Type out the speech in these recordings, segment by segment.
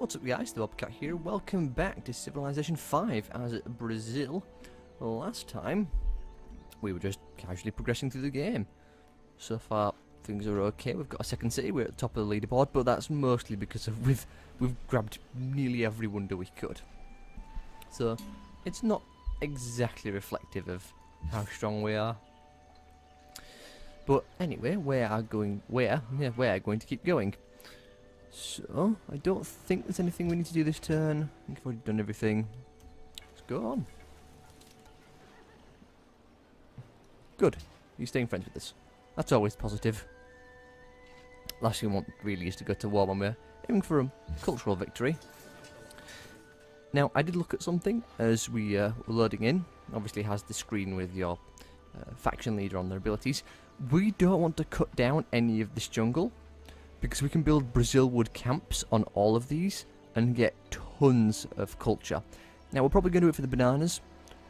What's up guys, the Bobcat here. Welcome back to Civilization 5 as Brazil. Last time, we were just casually progressing through the game. So far, things are okay. We've got a second city, we're at the top of the leaderboard, but that's mostly because of we've grabbed nearly every wonder we could. So, it's not exactly reflective of how strong we are. But anyway, we are going to keep going. So, I don't think there's anything we need to do this turn. I think I've already done everything. Let's go on. Good. You're staying friends with us. That's always positive. Last thing we want really is to go to war when we're aiming for a cultural victory. Now, I did look at something as we were loading in. Obviously, it has the screen with your faction leader on their abilities. We don't want to cut down any of this jungle, because we can build Brazil wood camps on all of these and get tons of culture. Now, we're probably going to do it for the bananas,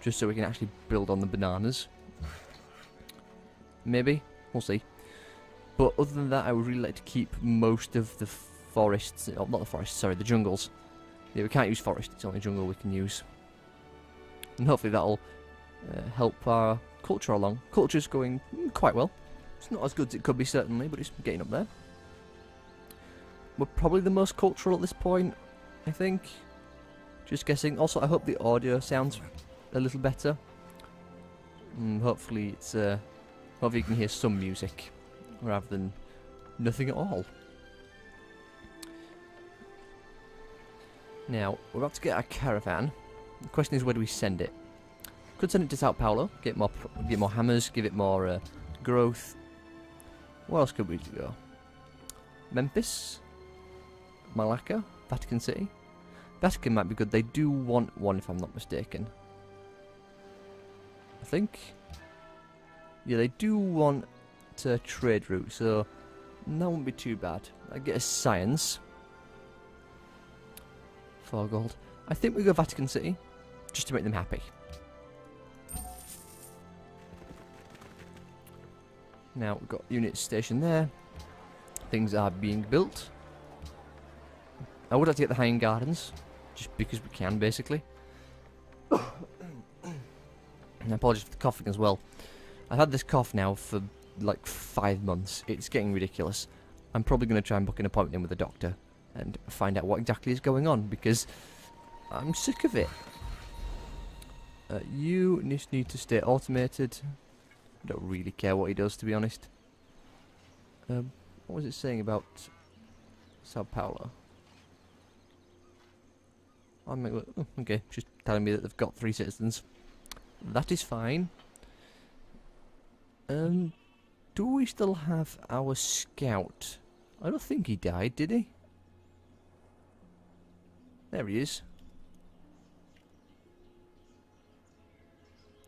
just so we can actually build on the bananas. Maybe. We'll see. But other than that, I would really like to keep most of the forests, oh, not the forests, sorry, the jungles. Yeah, we can't use forest, it's only jungle we can use. And hopefully that'll help our culture along. Culture's going quite well. It's not as good as it could be, certainly, but it's getting up there. We're probably the most cultural at this point, I think. Just guessing. Also, I hope the audio sounds a little better. Hopefully it's hopefully you can hear some music rather than nothing at all. Now, we're about to get our caravan. The question is, where do we send it? Could send it to Sao Paulo, get more hammers, give it more growth. Where else could we go? Memphis? Malacca? Vatican City? Vatican might be good. They do want one, if I'm not mistaken. I think. Yeah, they do want a trade route, so that won't be too bad. I get a science. 4 gold. I think we go Vatican City, just to make them happy. Now, we've got units stationed there. Things are being built. I would like to get the Hanging Gardens, just because we can, basically. And apologies for the coughing as well. I've had this cough now for like 5 months. It's getting ridiculous. I'm probably going to try and book an appointment in with a doctor and find out what exactly is going on, because I'm sick of it. You just need to stay automated. I don't really care what he does, to be honest. What was it saying about Sao Paulo? Oh, okay, just telling me that they've got 3 citizens. That is fine. Do we still have our scout? I don't think he died, did he? There he is.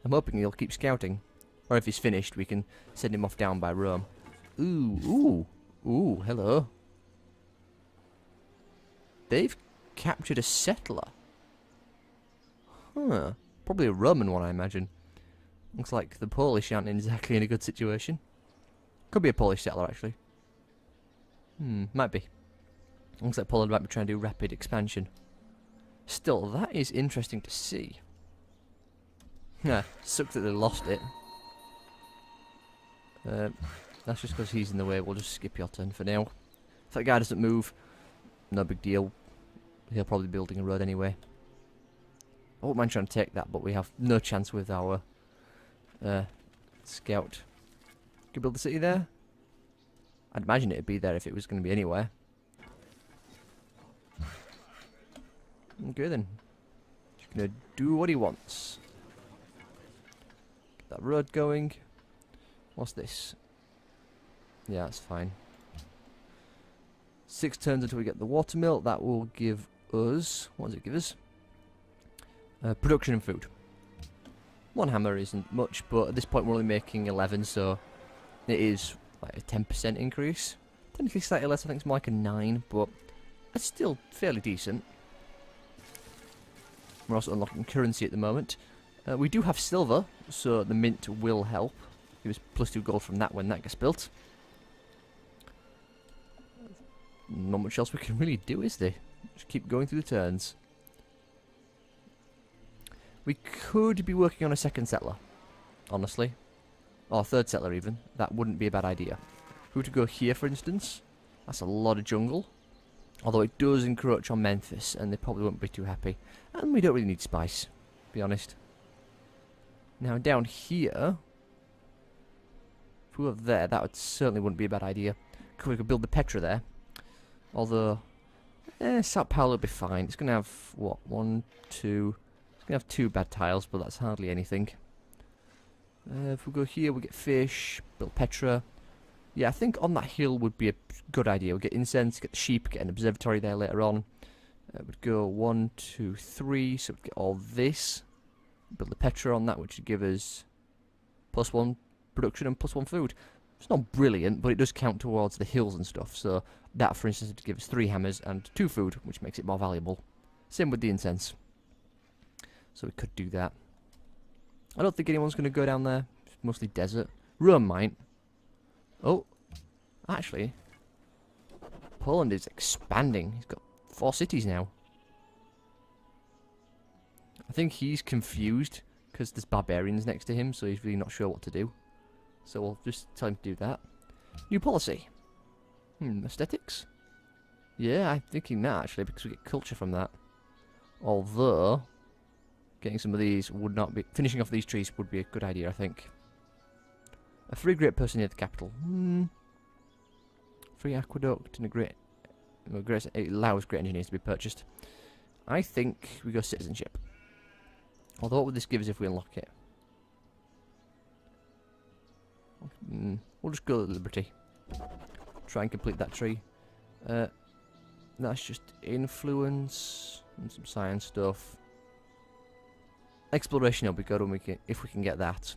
I'm hoping he'll keep scouting. Or if he's finished, we can send him off down by Rome. Ooh, hello. They've captured a settler. Huh. Probably a Roman one, I imagine. Looks like the Polish aren't exactly in a good situation. Could be a Polish settler, actually. Might be. Looks like Poland might be trying to do rapid expansion. Still, that is interesting to see. Sucks that they lost it. That's just because he's in the way. We'll just skip your turn for now. If that guy doesn't move, no big deal. He'll probably be building a road anyway. I wouldn't mind trying to take that, but we have no chance with our scout. Could build the city there? I'd imagine it'd be there if it was going to be anywhere. Okay then. Just gonna do what he wants. Get that road going. What's this? Yeah, that's fine. 6 turns until we get the watermill. That will give us... what does it give us? Production and food. 1 hammer isn't much, but at this point we're only making 11, so it is like a 10% increase. Technically slightly less, I think it's more like a 9, but it's still fairly decent. We're also unlocking currency at the moment. We do have silver, so the mint will help. Give us +2 gold from that when that gets built. Not much else we can really do, is there? Just keep going through the turns. We could be working on a second settler, honestly. Or a third settler even. That wouldn't be a bad idea. If we were to go here, for instance, that's a lot of jungle. Although it does encroach on Memphis, and they probably won't be too happy. And we don't really need spice, to be honest. Now down here, if we were there, that would certainly wouldn't be a bad idea. We could build the Petra there. Although, Sao Paulo will be fine. It's going to have, what, 1, 2... It's going to have 2 bad tiles, but that's hardly anything. If we go here, we get fish, build Petra. Yeah, I think on that hill would be a good idea. We'll get incense, get the sheep, get an observatory there later on. We'd go 1, 2, 3, so we'd get all this. Build the Petra on that, which would give us +1 production and +1 food. It's not brilliant, but it does count towards the hills and stuff. So that, for instance, would give us 3 hammers and 2 food, which makes it more valuable. Same with the incense. So we could do that. I don't think anyone's going to go down there. It's mostly desert. Rome might. Oh, actually, Poland is expanding. He's got 4 cities now. I think he's confused because there's barbarians next to him, so he's really not sure what to do. So we'll just tell him to do that. New policy. Aesthetics? Yeah, I'm thinking that actually, because we get culture from that. Although, getting some of these would not be... Finishing off these trees would be a good idea, I think. A free great person near the capital. Free aqueduct and a great... Well, it allows great engineers to be purchased. I think we go citizenship. Although what would this give us if we unlock it? We'll just go liberty. Try and complete that tree. That's just influence and some science stuff. Exploration will be good when if we can get that.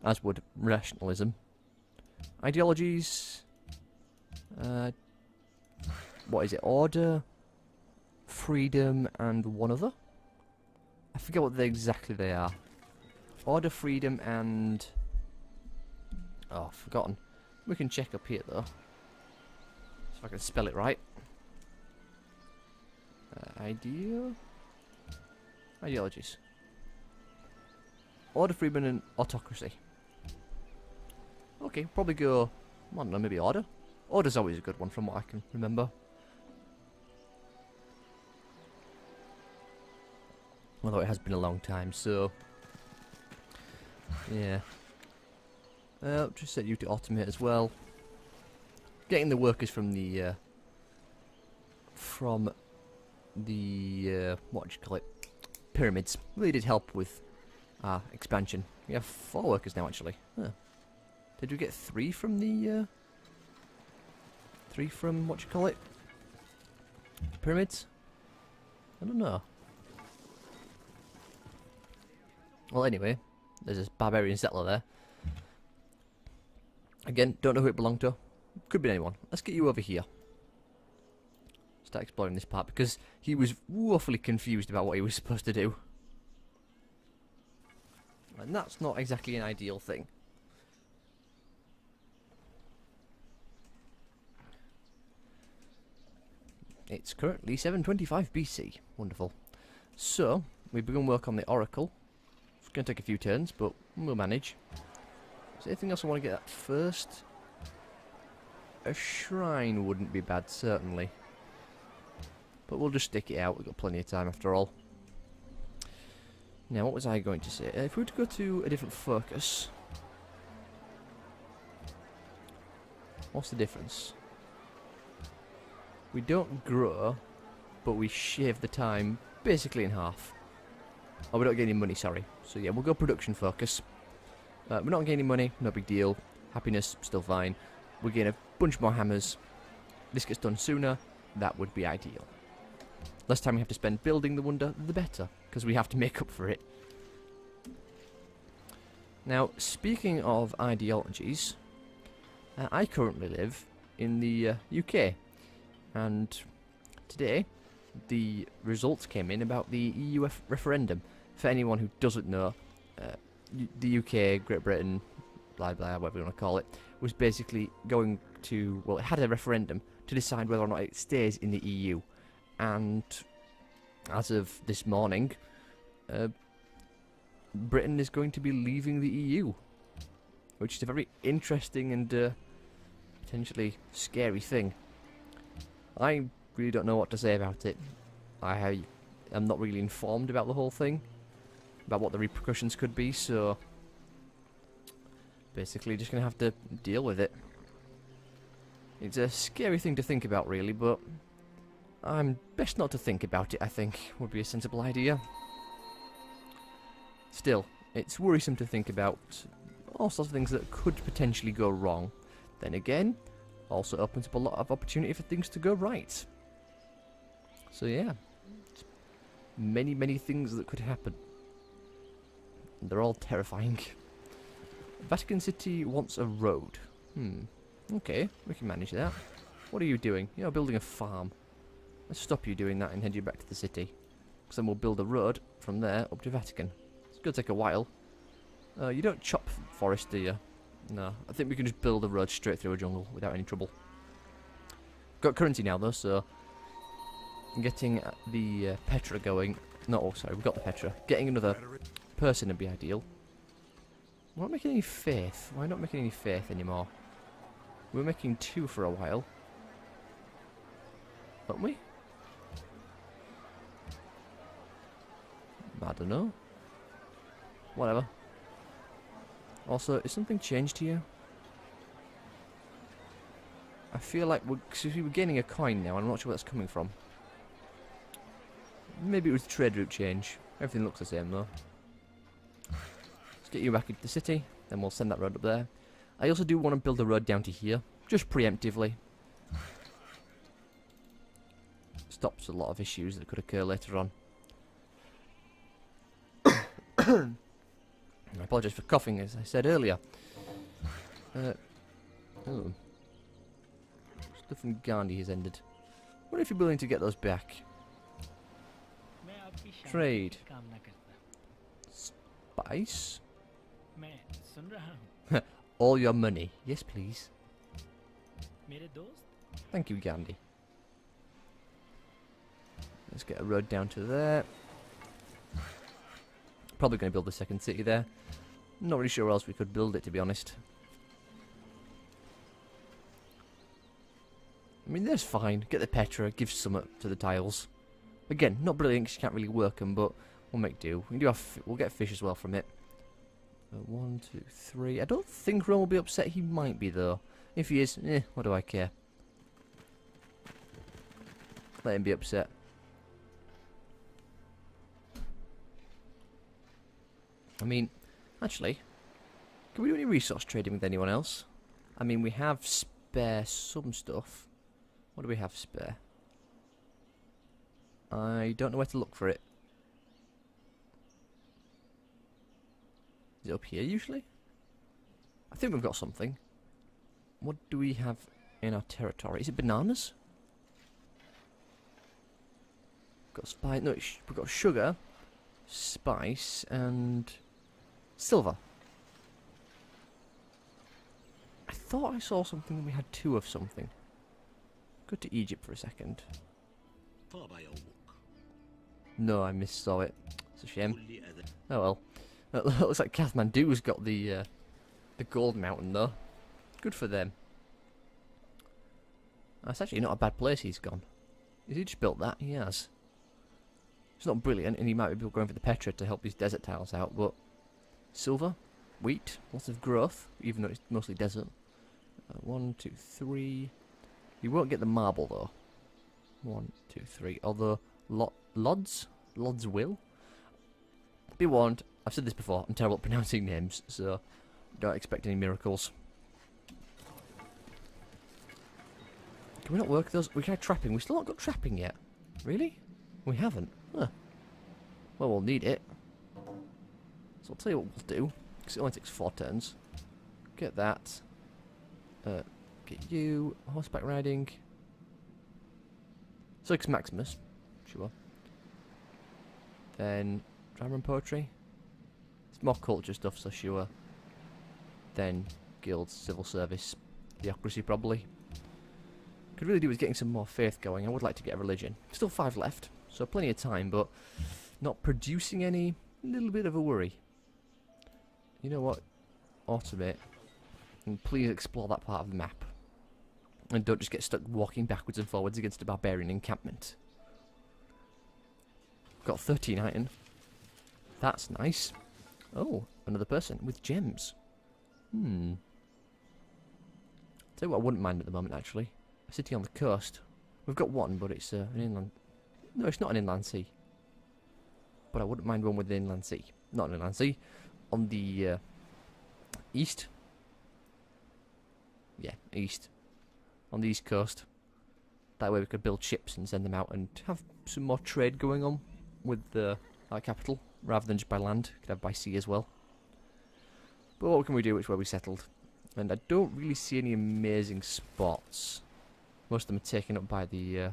As would rationalism. Ideologies. What is it? Order, freedom, and one other? I forget what exactly they are. Order, freedom, and... Oh, I've forgotten. We can check up here, though. So if I can spell it right. Ideologies. Order, freedom, and autocracy. Okay, probably go... I don't know, maybe order? Order's always a good one from what I can remember. Although it has been a long time, so... Yeah. Just set you to automate as well. Getting the workers from the... what do you call it? Pyramids. Really did help with our expansion. We have 4 workers now, actually. Huh. Did we get 3 from the... 3 from, what do you call it? Pyramids? I don't know. Well, anyway, there's this barbarian settler there. Again, don't know who it belonged to. Could be anyone. Let's get you over here. Start exploring this part, because he was woefully confused about what he was supposed to do. And that's not exactly an ideal thing. It's currently 725 BC. Wonderful. So, we begin work on the Oracle. It's going to take a few turns, but we'll manage. Is there anything else I want to get at first? A shrine wouldn't be bad, certainly. But we'll just stick it out. We've got plenty of time after all. Now, what was I going to say? If we were to go to a different focus... What's the difference? We don't grow, but we shave the time basically in half. Oh, we don't get any money, sorry. So yeah, we'll go production focus. We're not getting any money, no big deal. Happiness, still fine. We gain a bunch more hammers. This gets done sooner, that would be ideal. Less time we have to spend building the wonder, the better, because we have to make up for it. Now, speaking of ideologies, I currently live in the UK. And today, the results came in about the EU referendum. For anyone who doesn't know, the UK, Great Britain, blah blah, whatever you want to call it, was basically going to, well, it had a referendum to decide whether or not it stays in the EU. and as of this morning, Britain is going to be leaving the EU, which is a very interesting and potentially scary thing. I really don't know what to say about it. I am not really informed about the whole thing, about what the repercussions could be, so basically just gonna have to deal with it. It's a scary thing to think about, really, but I'm best not to think about it, I think, would be a sensible idea. Still, it's worrisome to think about all sorts of things that could potentially go wrong. Then again, also opens up a lot of opportunity for things to go right. So yeah, many, many things that could happen. And they're all terrifying. Vatican City wants a road. Okay, we can manage that. What are you doing? You're building a farm. Let's stop you doing that and head you back to the city. Because then we'll build a road from there up to Vatican. It's going to take a while. You don't chop forest, do you? No, I think we can just build a road straight through a jungle without any trouble. Got currency now though, so getting the Petra going. No, oh sorry, we've got the Petra. Getting another person would be ideal. We're not making any faith. Why not making any faith anymore? We were making 2 for a while. Aren't we? I don't know. Whatever. Also, is something changed here? I feel like we're gaining a coin now, and I'm not sure where that's coming from. Maybe it was the trade route change. Everything looks the same though. Let's get you back into the city, then we'll send that road up there. I also do want to build a road down to here, just preemptively. Stops a lot of issues that could occur later on. I apologise for coughing, as I said earlier. Oh. Stuff from Gandhi has ended. What if you're willing to get those back? Trade. Spice? All your money. Yes, please. Thank you, Gandhi. Let's get a road down to there. Probably going to build the second city there. Not really sure where else we could build it, to be honest. I mean, that's fine. Get the Petra, give some to the tiles. Again, not brilliant because you can't really work them, but we'll make do. We can do we'll get fish as well from it. 1, 2, 3. I don't think Ron will be upset. He might be, though. If he is, what do I care? Let him be upset. I mean, actually, can we do any resource trading with anyone else? I mean, we have spare some stuff. What do we have spare? I don't know where to look for it. Is it up here, usually? I think we've got something. What do we have in our territory? Is it bananas? Got spice. No, we've got sugar, spice, and silver. I thought I saw something that we had 2 of something. Go to Egypt for a second. No, I missaw it. It's a shame. Oh well. It looks like Kathmandu's got the gold mountain though. Good for them. That's actually not a bad place he's gone. Has he just built that? He has. It's not brilliant, and he might be going for the Petra to help these desert tiles out, but silver, wheat, lots of growth, even though it's mostly desert. 1, 2, 3. You won't get the marble though. 1, 2, 3. Although Lods will. Be warned, I've said this before, I'm terrible at pronouncing names, so don't expect any miracles. Can we not work those? We tried trapping. We still not got trapping yet. Really? We haven't. Huh. Well, we'll need it. So I'll tell you what we'll do, because it only takes 4 turns. Get that. Get you. Horseback riding. Circus Maximus. Sure. Then drama and poetry. It's more culture stuff, so sure. Then guilds, civil service, theocracy probably. could really do with getting some more faith going. I would like to get a religion. Still 5 left, so plenty of time, but not producing any. Little bit of a worry. You know what? Automate. And please explore that part of the map. And don't just get stuck walking backwards and forwards against a barbarian encampment. Got 13 iron. That's nice. Oh, another person with gems. Tell you what I wouldn't mind at the moment, actually. A city on the coast. We've got one, but it's an inland... No, it's not an inland sea. But I wouldn't mind one with an inland sea. Not an inland sea. On the east. Yeah, east. On the east coast. That way we could build ships and send them out and have some more trade going on with our capital, rather than just by land. Could have by sea as well. But what can we do? Which way we settled? And I don't really see any amazing spots. Most of them are taken up by the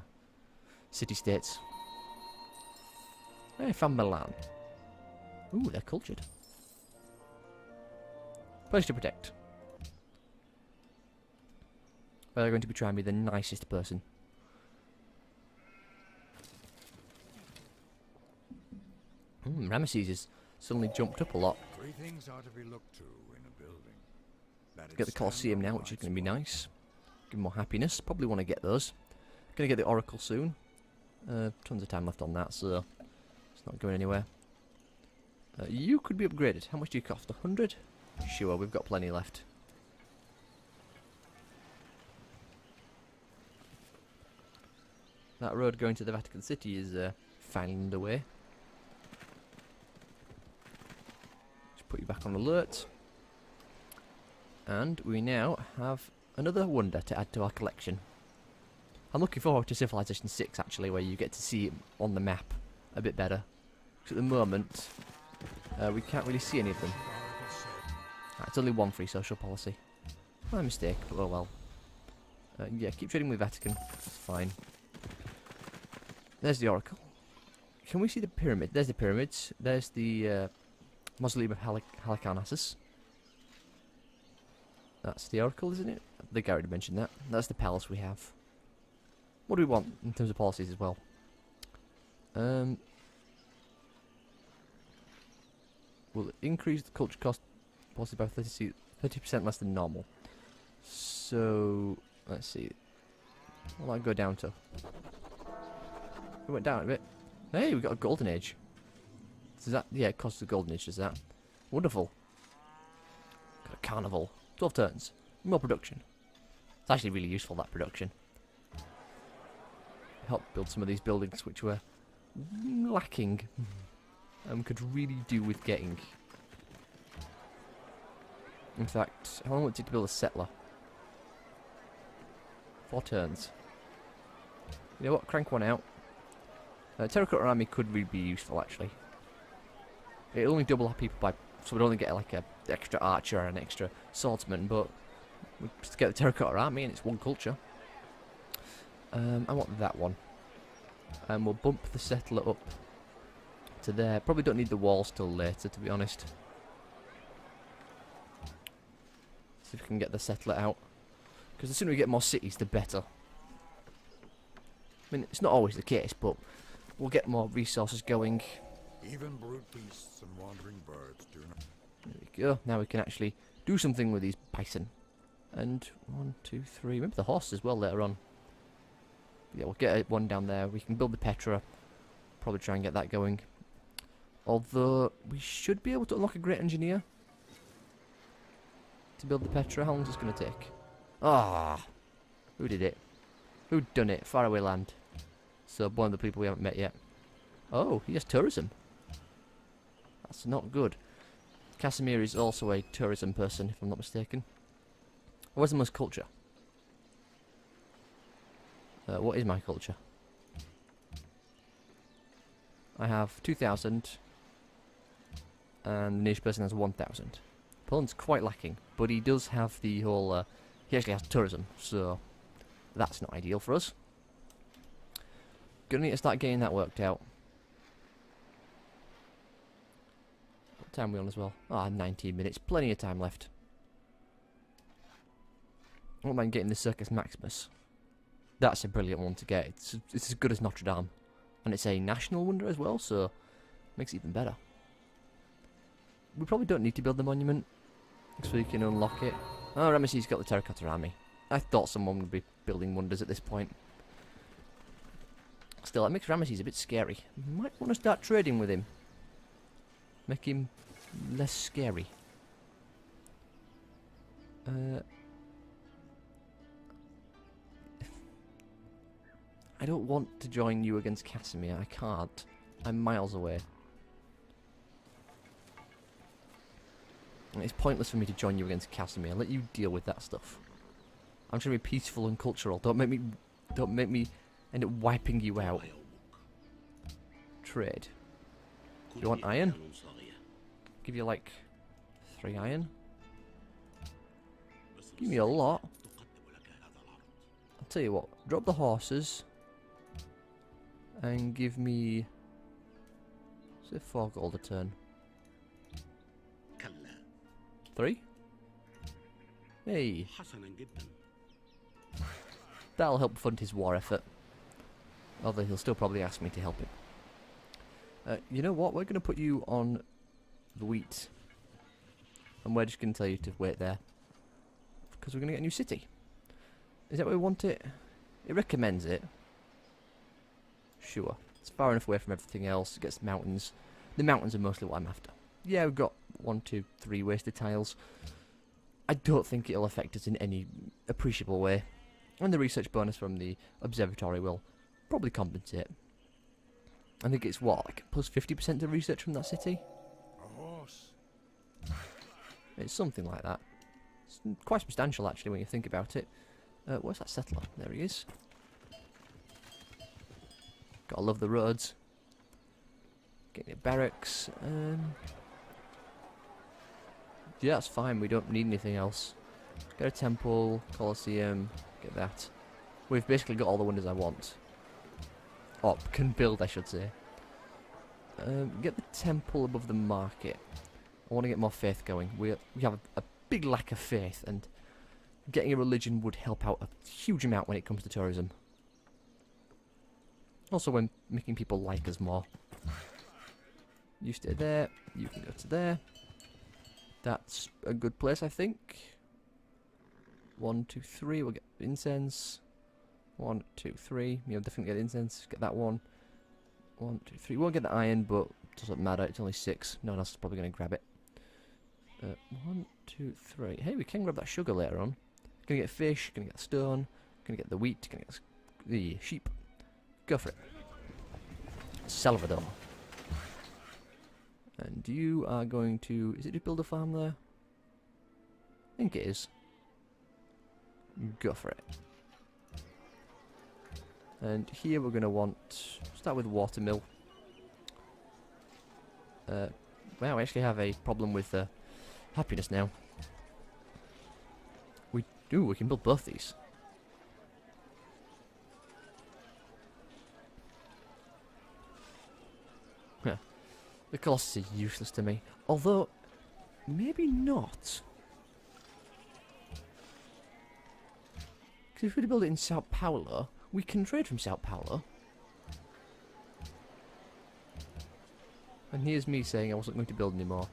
city-states. Hey, I found Milan. Ooh, they're cultured. Place to protect. Well, they're going to be trying to be the nicest person. Ramesses has suddenly jumped up a lot. 3 things are to be looked to in a building. Get the Colosseum now, which is going to be nice. Give more happiness. Probably want to get those. Going to get the Oracle soon. Tons of time left on that, so it's not going anywhere. You could be upgraded. How much do you cost? 100? Sure, we've got plenty left. That road going to the Vatican City is finally underway. Just put you back on alert. And we now have another wonder to add to our collection. I'm looking forward to Civilization 6 actually, where you get to see it on the map a bit better. Because at the moment, we can't really see any of them. It's only one free social policy. My mistake, but oh well. Yeah, keep trading with Vatican. That's fine. There's the Oracle. Can we see the pyramid? There's the pyramids. There's the Mausoleum of Halicarnassus. That's the Oracle, isn't it? I think I already mentioned that. That's the palace we have. What do we want in terms of policies as well? Will increase the culture cost policy by 30% less than normal. So, let's see. What will that go down to? It went down a bit. Hey, we got a golden age. Does that? Yeah, it costs a golden age, does that? Wonderful. Got a carnival. 12 turns. More production. It's actually really useful, that production. Help build some of these buildings which were lacking. And could really do with getting. In fact, how long would it take to build a settler? 4 turns. You know what? Crank one out. Terracotta Army could really be useful, actually. It'll only double our people by... So we'd only get like an extra archer and an extra swordsman, but... we just get the Terracotta Army and it's one culture. I want that one. And we'll bump the settler up to there. Probably don't need the walls till later, to be honest. See if we can get the settler out. Because the sooner we get more cities, the better. I mean, it's not always the case, but we'll get more resources going. Even brute beasts and wandering birds do not. There we go. Now we can actually do something with these bison. And 1, 2, 3. Remember the horse as well later on. Yeah, we'll get one down there. We can build the Petra. Probably try and get that going. Although, we should be able to unlock a great engineer. To build the Petra. How long is this going to take? Ah! Who did it? Who done it? Faraway land. So, one of the people we haven't met yet. Oh, he has tourism. That's not good. Casimir is also a tourism person, if I'm not mistaken. Where's the most culture? What is my culture? I have 2,000. And the nearest person has 1,000. Poland's quite lacking, but he does have the whole... he actually has tourism, so... that's not ideal for us. Gonna need to start getting that worked out. What time are we on as well? Ah, 19 minutes. Plenty of time left. I don't mind getting the Circus Maximus. That's a brilliant one to get. It's as good as Notre Dame. And it's a national wonder as well, so makes it even better. We probably don't need to build the monument, so we can unlock it. Oh, Ramesses got the terracotta army. I thought someone would be building wonders at this point. Still, that makes Ramesses a bit scary. Might want to start trading with him. Make him less scary. I don't want to join you against Casimir. I can't. I'm miles away. It's pointless for me to join you against Casimir. Let you deal with that stuff. I'm trying to be peaceful and cultural. Don't make me end up wiping you out. Trade. Do you want iron? Give you like 3 iron. Give me a lot. I'll tell you what. Drop the horses. And give me... Is it 4 gold a turn? 3? Hey. That'll help fund his war effort. Although he'll still probably ask me to help him. You know what? We're going to put you on the wheat. And we're just going to tell you to wait there. Because we're going to get a new city. Is that where we want it? It recommends it. Sure. It's far enough away from everything else. It gets mountains. The mountains are mostly what I'm after. Yeah, we've got 1, 2, 3 wasted tiles. I don't think it'll affect us in any appreciable way. And the research bonus from the observatory will probably compensate. I think it's what, like plus 50% to research from that city? A horse. It's something like that. It's quite substantial actually when you think about it. Where's that settler? There he is. Gotta love the roads. Getting a barracks. Yeah, that's fine. We don't need anything else. Get a temple, Colosseum, get that. We've basically got all the wonders I want. Or can build, I should say. Get the temple above the market. I want to get more faith going. We have a big lack of faith, and getting a religion would help out a huge amount when it comes to tourism. Also when making people like us more. You stay there, you can go to there. That's a good place, I think. 1, 2, 3, we'll get incense. 1, 2, 3, you'll definitely get incense, get that one. 1, 2, 3, we'll get the iron, but it doesn't matter, it's only 6. No one else is probably going to grab it. 1, 2, 3, hey, we can grab that sugar later on. Gonna get fish, gonna get stone, gonna get the wheat, gonna get the sheep. Go for it. Salvador. And you are going to... Is it to build a farm there? I think it is. Go for it. And here we're going to want... Start with watermill. Well, we actually have a problem with happiness now. We can build both these. The Colossus is useless to me. Although, maybe not. Because if we build it in Sao Paulo, we can trade from Sao Paulo. And here's me saying I wasn't going to build anymore.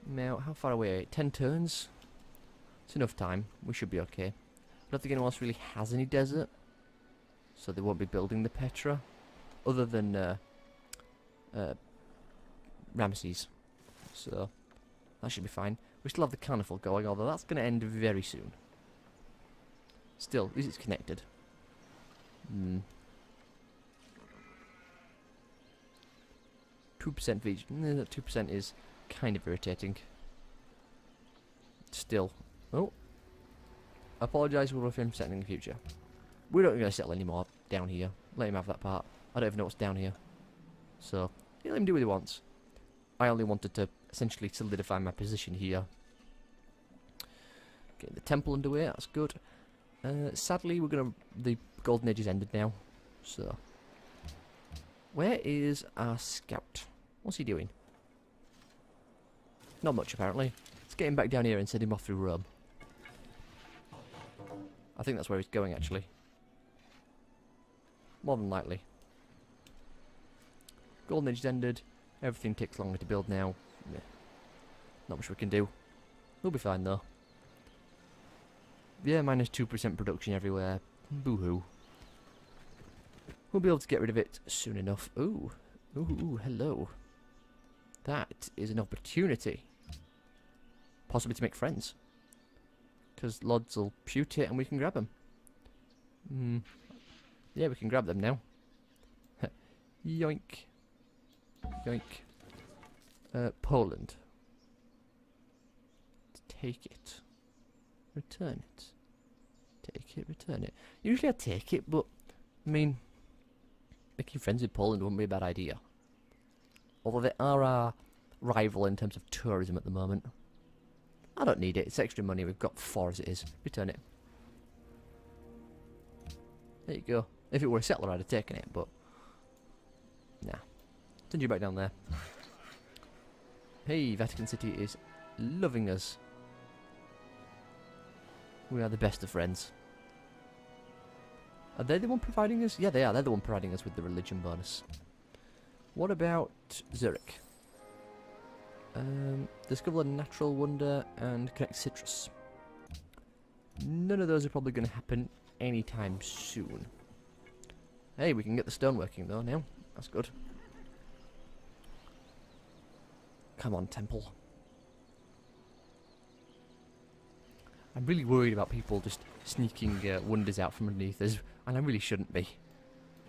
Now, how far away? 10 turns? It's enough time. We should be okay. I don't think anyone else really has any desert. So they won't be building the Petra. Other than... Ramesses. So that should be fine. We still have the carnival going, although that's going to end very soon. Still, at least it's connected. 2% feature. 2% is kind of irritating. Still. Oh. I apologise for him settling in the future. We're not going to settle anymore down here. Let him have that part. I don't even know what's down here. So, yeah, let him do what he wants. I only wanted to essentially solidify my position here. Getting the temple underway, that's good. Sadly, the Golden Age has ended now. So, where is our scout? What's he doing? Not much, apparently. Let's get him back down here and send him off through Rome. I think that's where he's going, actually. More than likely. Golden Age's ended. Everything takes longer to build now. Meh. Not much we can do. We'll be fine, though. Yeah, minus 2% production everywhere. Boo-hoo. We'll be able to get rid of it soon enough. Ooh. Ooh, hello. That is an opportunity. Possibly to make friends. Because Lods will shoot it and we can grab them. Yeah, we can grab them now. Yoink. Yoink. Poland. Take it. Return it. Take it, return it. Usually I take it, but, I mean, making friends with Poland wouldn't be a bad idea. Although they are our rival in terms of tourism at the moment. I don't need it, it's extra money, we've got 4 as it is. Return it. There you go. If it were a settler I'd have taken it, but... Nah. Send you back down there. Hey, Vatican City is loving us. We are the best of friends. Are they the one providing us? Yeah, they are. They're the one providing us with the religion bonus. What about Zurich? Discover a natural wonder and connect citrus. None of those are probably going to happen anytime soon. Hey, we can get the stone working though now. That's good. Come on, temple. I'm really worried about people just sneaking wonders out from underneath us, and I really shouldn't be.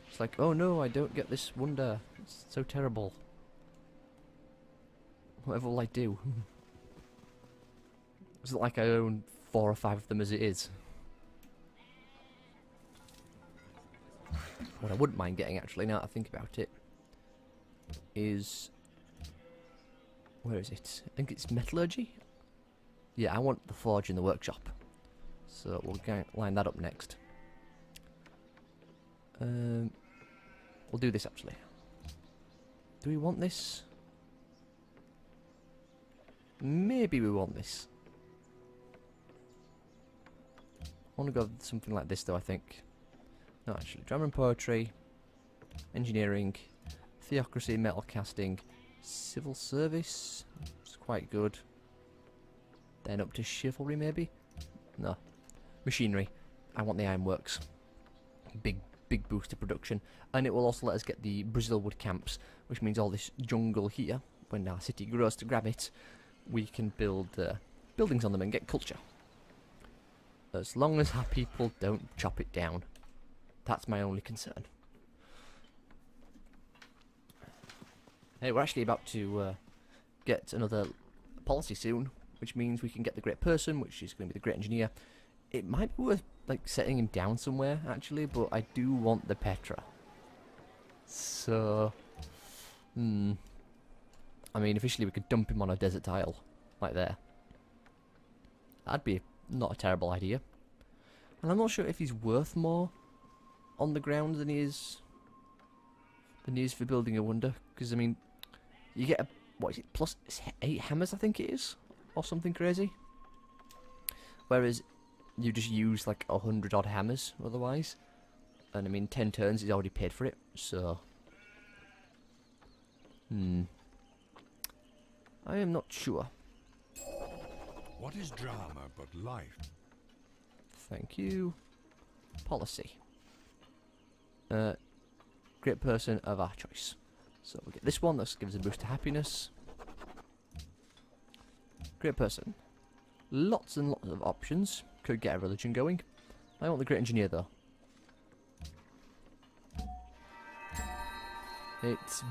It's like, oh no, I don't get this wonder. It's so terrible. Whatever will I do? It's not like I own 4 or 5 of them as it is. What I wouldn't mind getting, actually, now that I think about it, is... Where is it? I think it's metallurgy? Yeah, I want the forge in the workshop. So we'll line that up next. We'll do this, actually. Do we want this? Maybe we want this. I want to go with something like this, though, I think. No, actually. Drama and poetry, engineering, theocracy, metal casting, civil service. It's quite good. Then up to chivalry, maybe? No. Machinery. I want the ironworks. Big boost to production. And it will also let us get the Brazilwood camps, which means all this jungle here, when our city grows to grab it, we can build buildings on them and get culture. As long as our people don't chop it down. That's my only concern. Hey, we're actually about to get another policy soon, which means we can get the great person, which is going to be the great engineer. It might be worth like setting him down somewhere, actually, but I do want the Petra. So, I mean, officially we could dump him on a desert tile, like there. That'd be not a terrible idea. And I'm not sure if he's worth more on the ground than he is for building a wonder. Because, I mean, you get a, what is it, plus 8 hammers, I think it is? Or something crazy. Whereas you just use like 100 odd hammers otherwise. And I mean, 10 turns is already paid for it, so... I am not sure. What is drama but life? Thank you. Policy. Great person of our choice. So we'll get this one, that gives a boost to happiness. Great person. Lots and lots of options. Could get a religion going. I want the great engineer though. It's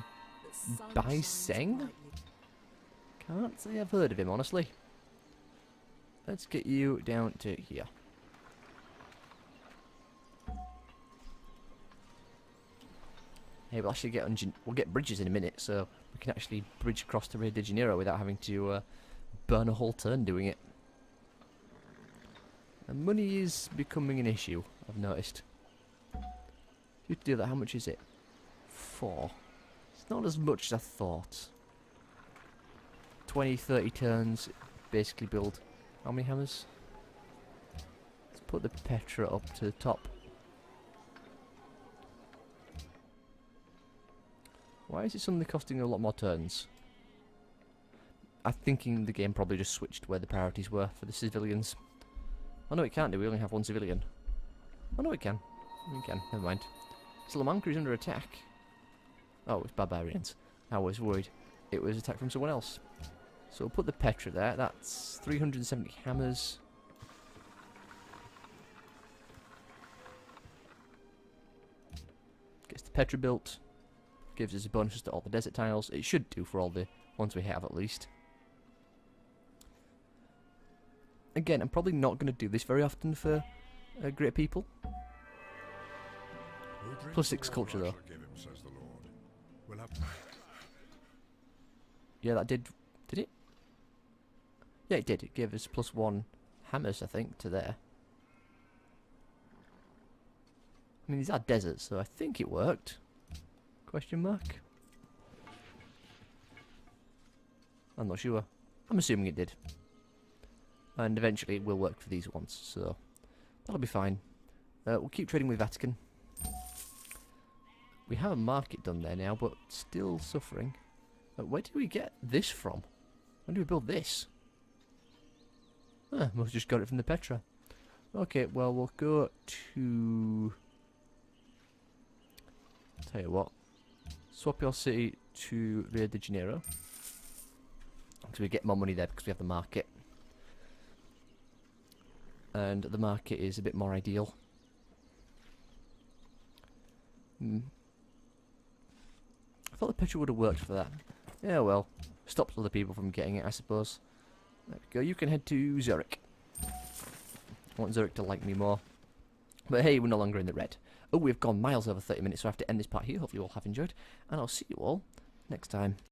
Bai Seng? Can't say I've heard of him, honestly. Let's get you down to here. Hey, we'll actually we'll get bridges in a minute, so we can actually bridge across to Rio de Janeiro without having to burn a whole turn doing it. And money is becoming an issue, I've noticed. You to do that, how much is it? 4. It's not as much as I thought. 20, 30 turns, basically build how many hammers? put the Petra up to the top. Why is it suddenly costing a lot more turns? I'm thinking the game probably just switched where the priorities were for the civilians. Oh no, it can't do. We only have one civilian. Oh no, it can. It can. Never mind. Salamanca is under attack. Oh, it's barbarians. I was worried it was attacked from someone else. So we'll put the Petra there. That's 370 hammers. Gets the Petra built. Gives us a bonus to all the desert tiles. It should do for all the ones we have at least. Again, I'm probably not going to do this very often for great people. +6 culture though. Yeah, that did it? Yeah, it did. It gave us +1 hammers, I think, to there. I mean, these are deserts, so I think it worked. Question mark? I'm not sure. I'm assuming it did. And eventually it will work for these ones, so that'll be fine. We'll keep trading with Vatican. We have a market done there now, but still suffering. Where did we get this from? When did we build this? Must have just got it from the Petra. Okay, well, we'll go to... Tell you what. Swap your city to Rio de Janeiro. So we get more money there because we have the market. And the market is a bit more ideal. I thought the Petra would have worked for that. Yeah, well, stops other people from getting it, I suppose. There we go. You can head to Zurich. I want Zurich to like me more. But hey, we're no longer in the red. Oh, we've gone miles over 30 minutes, so I have to end this part here. Hopefully you all have enjoyed. And I'll see you all next time.